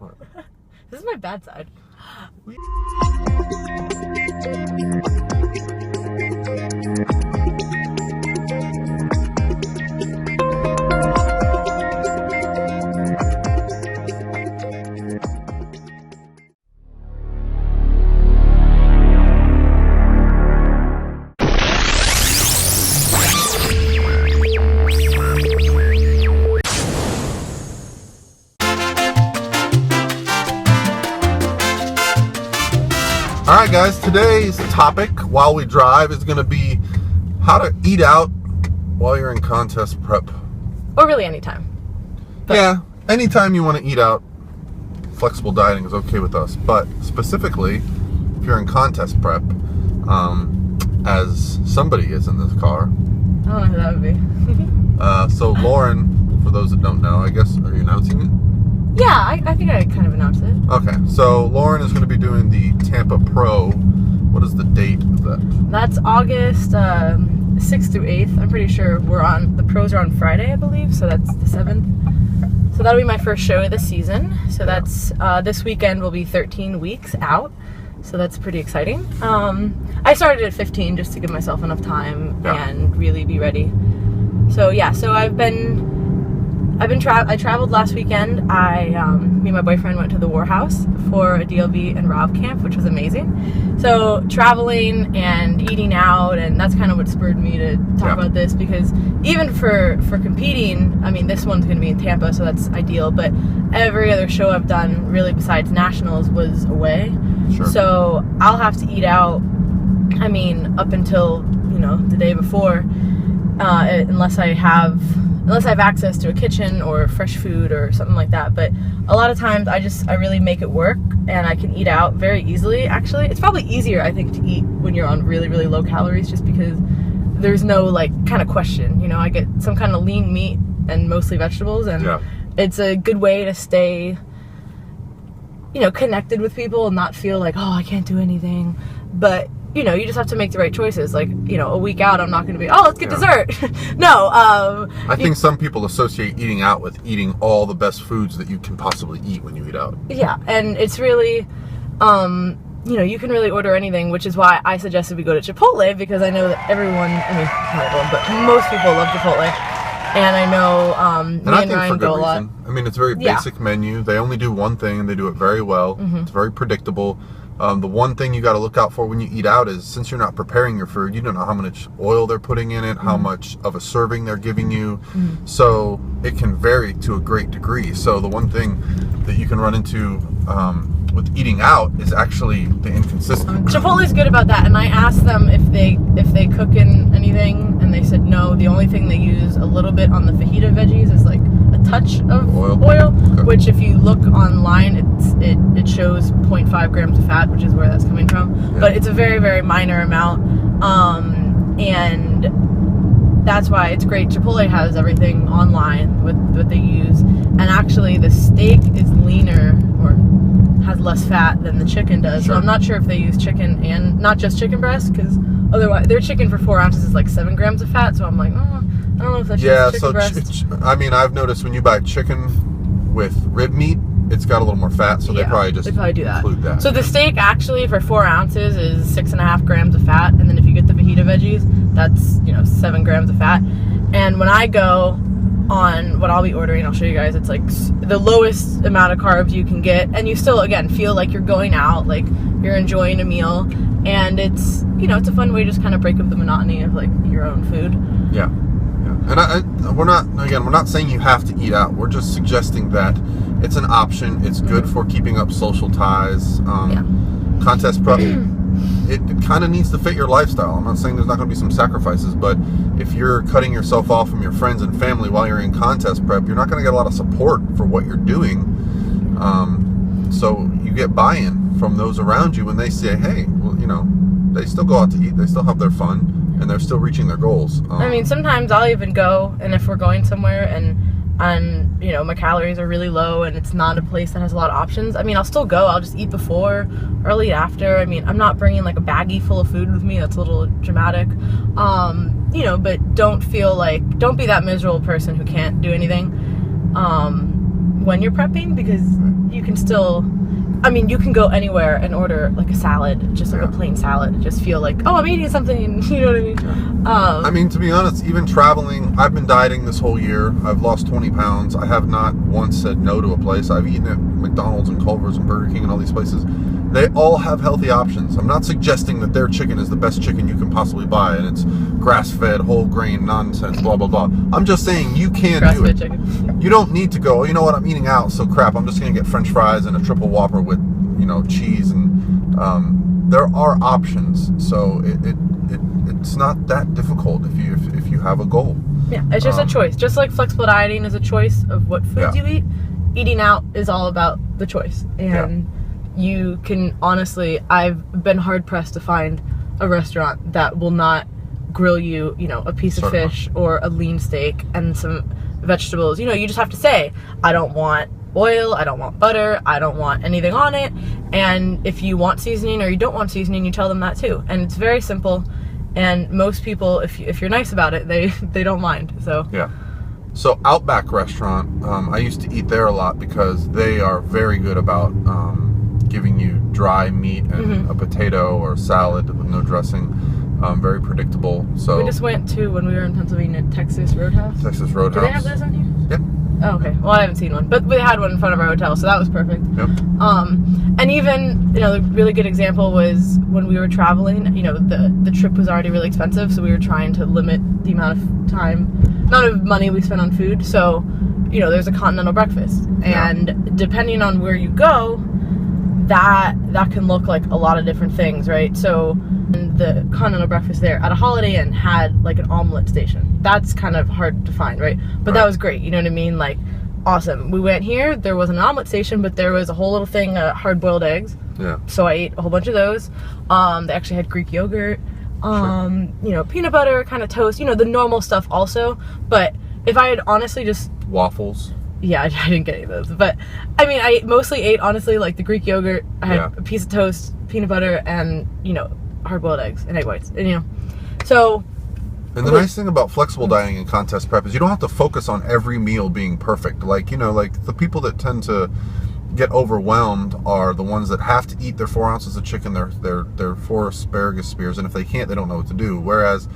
What? This is my bad side. Alright guys, today's topic while we drive is going to be how to eat out while you're in contest prep. Or really anytime. But yeah, anytime you want to eat out, flexible dieting is okay with us. But specifically, if you're in contest prep, as somebody is in this car. I don't know who that would be. So Laurin, for those that don't know, I guess, are you announcing it? Yeah, I think I kind of announced it. Okay, so Laurin is going to be doing the Tampa Pro. What is the date of that? That's August 6th through 8th. I'm pretty sure the pros are on Friday, I believe, so that's the 7th. So that'll be my first show of the season. So that's, this weekend will be 13 weeks out. So that's pretty exciting. I started at 15 just to give myself enough time and really be ready. So yeah, so I traveled last weekend. Me and my boyfriend went to the War House for a DLV and ROV camp, which was amazing. So traveling and eating out, and that's kind of what spurred me to talk about this, because even for competing, I mean, this one's going to be in Tampa, so that's ideal, but every other show I've done, really besides nationals, was away. Sure. So I'll have to eat out, I mean, up until, the day before, unless I have access to a kitchen or fresh food or something like that. But a lot of times I really make it work, and I can eat out very easily. Actually, it's probably easier, I think, to eat when you're on really, really low calories, just because there's no kind of question. I get some kind of lean meat and mostly vegetables, and it's a good way to stay connected with people and not feel like, oh, I can't do anything. But you just have to make the right choices. Like, a week out, I'm not going to be, let's get dessert. No. I think some people associate eating out with eating all the best foods that you can possibly eat when you eat out. Yeah, and it's really, you can really order anything, which is why I suggested we go to Chipotle, because I know that everyone, not everyone, but most people love Chipotle. And I know me and Ryan go a lot. I mean, it's a very basic menu. They only do one thing, and they do it very well. Mm-hmm. It's very predictable. The one thing you got to look out for when you eat out is, since you're not preparing your food, you don't know how much oil they're putting in it, how much of a serving they're giving you. So it can vary to a great degree. So the one thing that you can run into with eating out is actually the inconsistency. Chipotle's good about that, and I asked them if they cook in anything, and they said no. The only thing they use a little bit on the fajita veggies is like a touch of oil, which if you look online, it shows 0.5 grams of fat, which is where that's coming from. But it's a very, very minor amount, and that's why it's great. Chipotle has everything online with what they use, and actually the steak is leaner, or has less fat than the chicken does. So I'm not sure if they use chicken and not just chicken breast, because otherwise their chicken for 4 ounces is like 7 grams of fat. So I'm like, I don't know if that's just chicken breast. I mean, I've noticed when you buy chicken with rib meat, it's got a little more fat, so they probably do that. So the steak actually for 4 ounces is 6.5 grams of fat, and then if you get the fajita veggies, that's 7 grams of fat. And when I go on what I'll be ordering, I'll show you guys, it's like the lowest amount of carbs you can get, and you still again feel like you're going out, like you're enjoying a meal, and it's it's a fun way to just kind of break up the monotony of like your own food. Yeah. And we're not saying you have to eat out. We're just suggesting that it's an option. It's good for keeping up social ties. Contest prep, it kind of needs to fit your lifestyle. I'm not saying there's not going to be some sacrifices, but if you're cutting yourself off from your friends and family while you're in contest prep, you're not going to get a lot of support for what you're doing. So you get buy-in from those around you when they say, hey, well, they still go out to eat, they still have their fun, and they're still reaching their goals. I mean, sometimes I'll even go, and if we're going somewhere and my calories are really low and it's not a place that has a lot of options, I mean, I'll still go. I'll just eat before or I'll eat after. I mean, I'm not bringing like a baggie full of food with me. That's a little dramatic. But don't be that miserable person who can't do anything. when you're prepping, because you can still, I mean, you can go anywhere and order like a salad, just like a plain salad, and just feel like, oh, I'm eating something, you know what I mean? I mean, to be honest, even traveling, I've been dieting this whole year. I've lost 20 pounds. I have not once said no to a place. I've eaten at McDonald's and Culver's and Burger King and all these places. They all have healthy options. I'm not suggesting that their chicken is the best chicken you can possibly buy and it's grass-fed, whole grain nonsense, blah, blah, blah. I'm just saying you can do it. Chicken. You don't need to go, oh, you know what, I'm eating out, so crap, I'm just going to get French fries and a triple Whopper with, you know, cheese. And there are options. So it's not that difficult if you have a goal. Yeah, it's just a choice. Just like flexible dieting is a choice of what foods you eat, eating out is all about the choice. And you can honestly, I've been hard pressed to find a restaurant that will not grill you, you know, a piece of fish or a lean steak and some vegetables. You know, you just have to say, I don't want oil, I don't want butter, I don't want anything on it. And if you want seasoning or you don't want seasoning, you tell them that too. And it's very simple. And most people, if you're nice about it, they don't mind. So yeah. So Outback restaurant, I used to eat there a lot because they are very good about giving you dry meat and a potato or salad with no dressing. Very predictable. So we just went to, when we were in Pennsylvania, Texas Roadhouse. Texas Roadhouse. Do they have those on here? Yeah. Oh, okay. Well, I haven't seen one, but we had one in front of our hotel, so that was perfect. Yep. And even, you know, the really good example was when we were traveling, you know, the trip was already really expensive, so we were trying to limit the amount of money we spent on food. So, you know, there's a continental breakfast, and depending on where you go, that can look like a lot of different things, right? So the continental breakfast there at a Holiday Inn had like an omelet station. That's kind of hard to find, right? But that was great, you know what I mean? Like, awesome. We went here, there was an omelet station, but there was a whole little thing of hard-boiled eggs. Yeah. So I ate a whole bunch of those. They actually had Greek yogurt, you know, peanut butter, kind of toast, you know, the normal stuff also. But if I had honestly just... Waffles. Yeah, I didn't get any of those. But, I mean, I mostly ate, honestly, like the Greek yogurt. I had a piece of toast, peanut butter, and, you know, hard-boiled eggs and egg whites. And, you know, so... And the nice thing about flexible dieting and contest prep is you don't have to focus on every meal being perfect. Like, you know, like the people that tend to get overwhelmed are the ones that have to eat their 4 ounces of chicken, their 4 asparagus spears, and if they can't, they don't know what to do. Whereas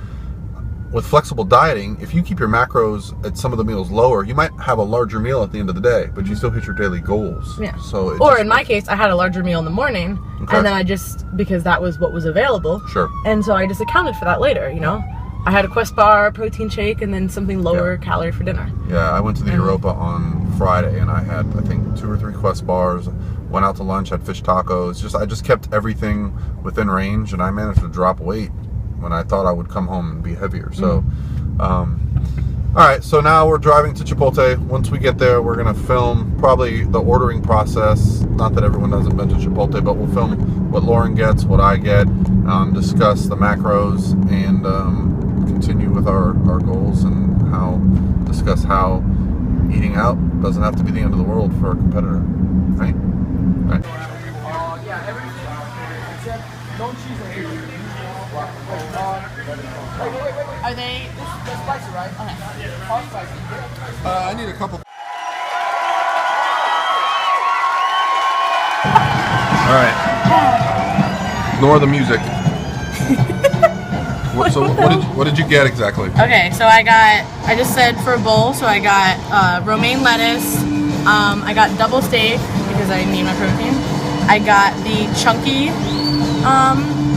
with flexible dieting, if you keep your macros at some of the meals lower, you might have a larger meal at the end of the day, but you still hit your daily goals. Yeah. So or in my case, I had a larger meal in the morning, and then I just, because that was what was available. Sure. And so I just accounted for that later, you know? I had a Quest bar, protein shake, and then something lower calorie for dinner. Yeah, I went to the Europa on Friday, and I had, I think, 2 or 3 Quest bars, went out to lunch, had fish tacos. I just kept everything within range, and I managed to drop weight when I thought I would come home and be heavier. So, all right, so now we're driving to Chipotle. Once we get there, we're going to film probably the ordering process. Not that everyone hasn't been to Chipotle, but we'll film what Laurin gets, what I get, discuss the macros, and continue with our goals and discuss how eating out doesn't have to be the end of the world for a competitor. Right? Right. Yeah, everything except don't cheese and Are they? They're spicy, right? Okay. All spicy. I need a couple. All right. Ignore the music. So what did you get exactly? Okay, so I just said for a bowl, so I got romaine lettuce, I got double steak because I need my protein. I got the chunky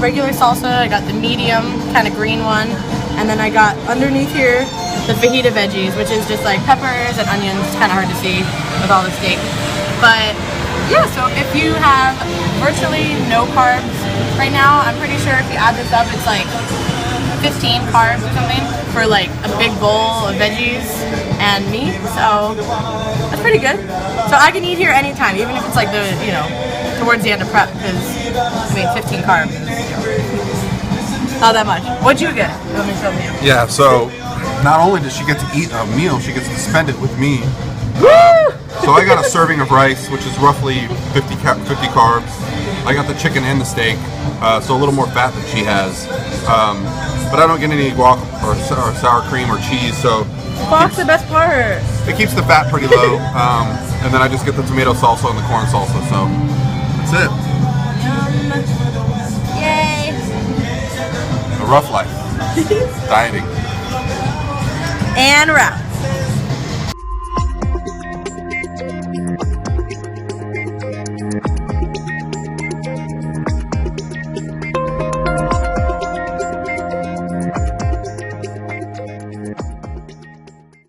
regular salsa, I got the medium kind of green one, and then I got underneath here the fajita veggies, which is just like peppers and onions, kind of hard to see with all the steak. But yeah, so if you have virtually no carbs right now, I'm pretty sure if you add this up, it's like 15 carbs or something for like a big bowl of veggies and meat, so that's pretty good. So I can eat here anytime, even if it's like the, you know, towards the end of prep, because I mean 15 carbs is not that much. What'd you get? Let me show you. Yeah, so not only does she get to eat a meal, she gets to spend it with me. So I got a serving of rice, which is roughly 50 carbs. I got the chicken and the steak, so a little more fat than she has. But I don't get any guac or sour cream or cheese, so Fuck's the best part. It keeps the fat pretty low, and then I just get the tomato salsa and the corn salsa. So that's it. Yum. Yay. A rough life. Dieting. And wrap.